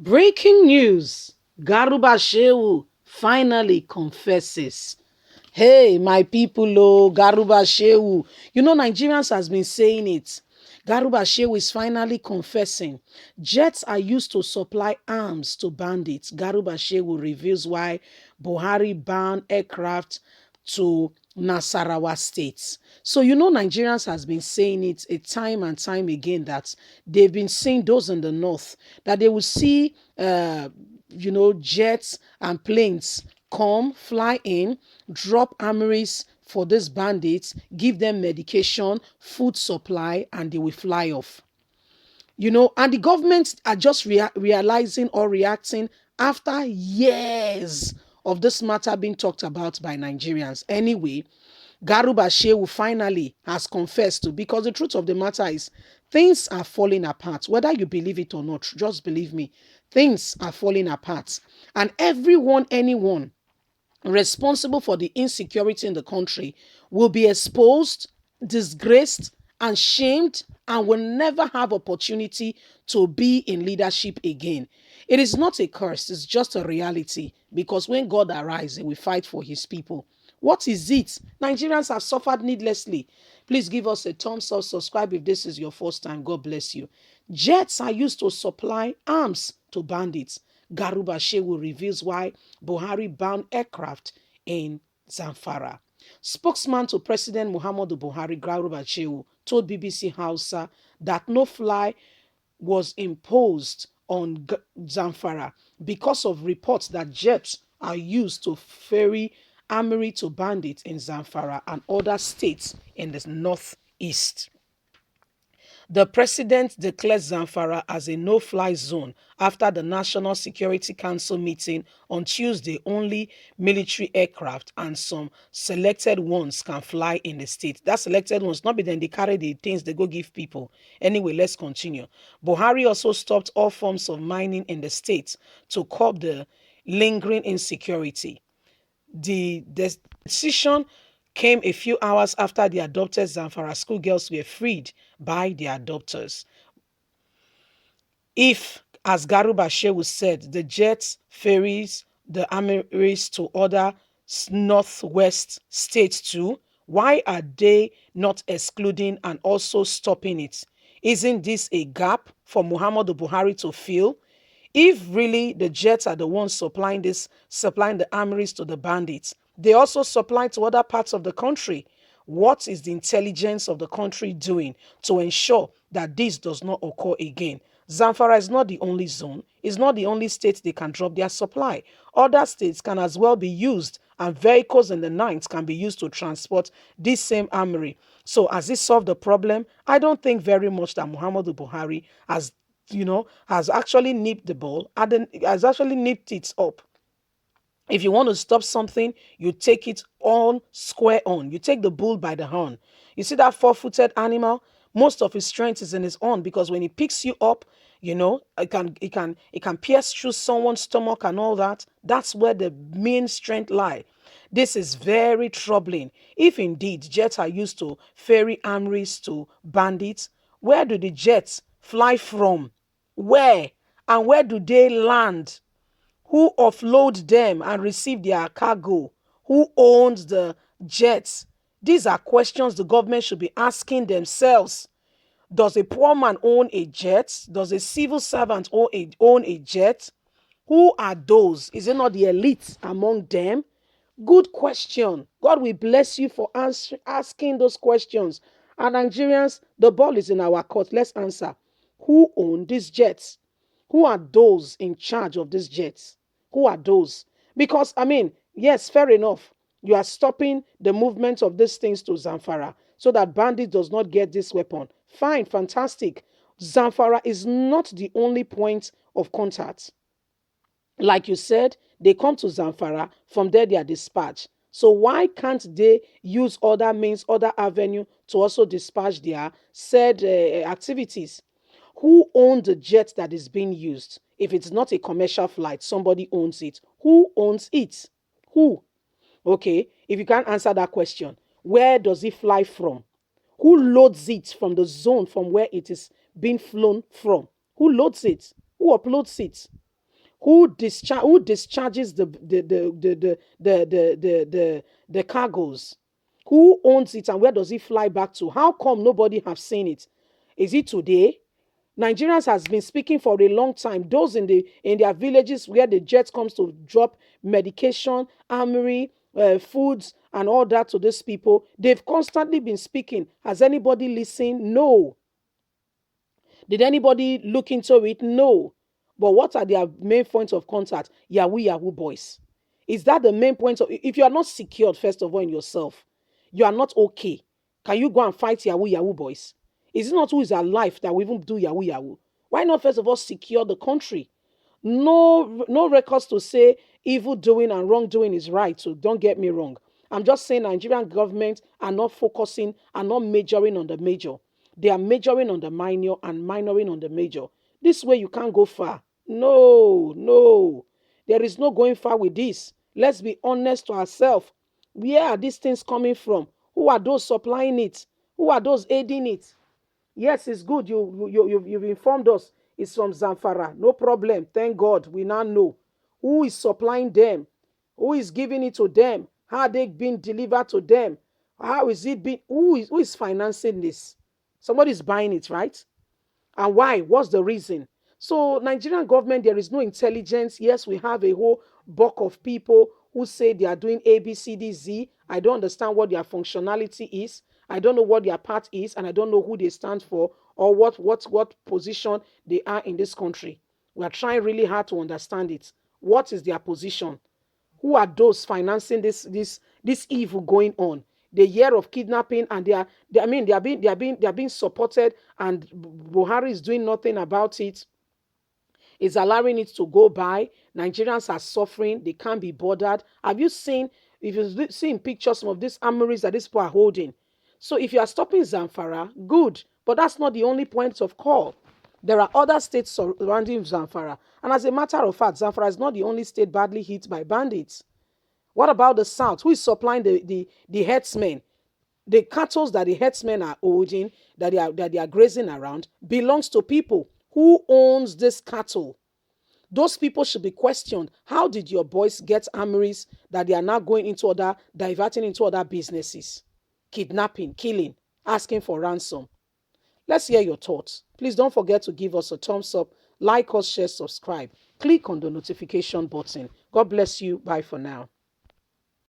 Breaking news. Garba Shehu finally confesses. Hey, my people, Garuba Shehu. You know, Nigerians has been saying it. Garuba Shehu is finally confessing. Jets are used to supply arms to bandits. Garuba Shehu reveals why Buhari banned aircraft to Nasarawa states. So, you know, Nigerians has been saying it a time and time again that they've been seeing those in the north, that they will see, jets and planes come, fly in, drop armories for these bandits, give them medication, food supply, and they will fly off. And the government are just realizing or reacting after years of this matter being talked about by Nigerians. Anyway, Garuba Shehu finally has confessed to, because the truth of the matter is things are falling apart. Whether you believe it or not, just believe me, things are falling apart. And anyone responsible for the insecurity in the country will be exposed, disgraced, and shamed, and will never have opportunity to be in leadership again. It is not a curse, it's just a reality, because when God arises, he will fight for his people. What is it? Nigerians have suffered needlessly. Please give us a thumbs up, subscribe if this is your first time. God bless you. Jets are used to supply arms to bandits. Garuba Shehu reveals why Buhari banned aircraft in Zamfara. Spokesman to President Muhammadu Buhari, Garba Shehu, told BBC Hausa that no fly was imposed on Zamfara because of reports that jets are used to ferry armory to bandits in Zamfara and other states in the northeast. The president declared Zamfara as a no-fly zone after the National Security Council meeting on Tuesday. Only military aircraft and some selected ones can fly in the state. That selected ones, not be then they carry the things they go give people. Anyway, let's continue. Buhari also stopped all forms of mining in the state to curb the lingering insecurity. The decision came a few hours after the adopted Zamfara schoolgirls were freed by their adopters. If, as Garuba Shehu said, the jets ferries the armories to other northwest states too, why are they not excluding and also stopping it? Isn't this a gap for Muhammadu Buhari to fill? If really the jets are the ones supplying the armories to the bandits, they also supply to other parts of the country. What is the intelligence of the country doing to ensure that this does not occur again? Zamfara is not the only zone. It's not the only state they can drop their supply. Other states can as well be used, and vehicles in the night can be used to transport this same armory. So has this solved the problem? I don't think very much that Muhammadu Buhari has actually nipped the ball, has actually nipped it up. If you want to stop something, you take it on square on. You take the bull by the horn. You see that four-footed animal? Most of his strength is in his horn, because when he picks you up, it can pierce through someone's stomach and all that. That's where the main strength lie. This is very troubling. If indeed jets are used to ferry armories to bandits, where do the jets fly from? Where? And where do they land? Who offload them and receive their cargo? Who owns the jets? These are questions the government should be asking themselves. Does a poor man own a jet? Does a civil servant own a jet? Who are those? Is it not the elite among them? Good question. God will bless you for asking those questions. And Nigerians, the ball is in our court. Let's answer. Who own these jets? Who are those in charge of these jets? Who are those? Because, yes, fair enough. You are stopping the movement of these things to Zamfara so that bandit does not get this weapon. Fine, fantastic. Zamfara is not the only point of contact. Like you said, they come to Zamfara, from there they are dispatched. So why can't they use other means, other avenue to also dispatch their said activities? Who owns the jet that is being used? If it's not a commercial flight, somebody owns it. Who owns it? Who? Okay, if you can't answer that question, where does it fly from? Who loads it from the zone from where it is being flown from? Who loads it? Who uploads it? Who discharges the cargoes? Who owns it and where does it fly back to? How come nobody have seen it? Is it today? Nigerians has been speaking for a long time. Those in their villages where the jet comes to drop medication, armory, foods, and all that to these people, they've constantly been speaking. Has anybody listened? No. Did anybody look into it? No. But what are their main points of contact? Yahoo, Yahoo boys. Is that the main point of? If you are not secured, first of all, in yourself, you are not okay. Can you go and fight Yahoo, Yahoo boys? Is it not who is alive that will even do Yahoo, Yahoo? Why not first of all secure the country? No records to say evil doing and wrongdoing is right. So don't get me wrong. I'm just saying Nigerian government are not focusing, are not majoring on the major. They are majoring on the minor and minoring on the major. This way you can't go far. No, no. There is no going far with this. Let's be honest to ourselves. Where are these things coming from? Who are those supplying it? Who are those aiding it? Yes, it's good. You've informed us. It's from Zamfara. No problem. Thank God. We now know who is supplying them, who is giving it to them, how they been delivered to them, how is it being, who is financing this? Somebody is buying it, right? And why? What's the reason? So, Nigerian government, there is no intelligence. Yes, we have a whole bulk of people who say they are doing A, B, C, D, Z. I don't understand what their functionality is. I don't know what their part is, and I don't know who they stand for or what position they are in this country. We are trying really hard to understand it. What is their position? Who are those financing this evil going on? The year of kidnapping, and I mean, they are being supported, and Buhari is doing nothing about it. Is allowing it to go by. Nigerians are suffering. They can't be bothered. Have you seen, if you've seen pictures, some of these armories that these people are holding? So if you are stopping Zamfara, good. But that's not the only point of call. There are other states surrounding Zamfara. And as a matter of fact, Zamfara is not the only state badly hit by bandits. What about the South? Who is supplying the herdsmen? The cattle that the herdsmen are holding, that they are grazing around, belongs to people. Who owns this cattle? Those people should be questioned. How did your boys get armories that they are now going into diverting into other businesses? Kidnapping, killing, asking for ransom. Let's hear your thoughts. Please don't forget to give us a thumbs up, like us, share, subscribe. Click on the notification button. God bless you. Bye for now.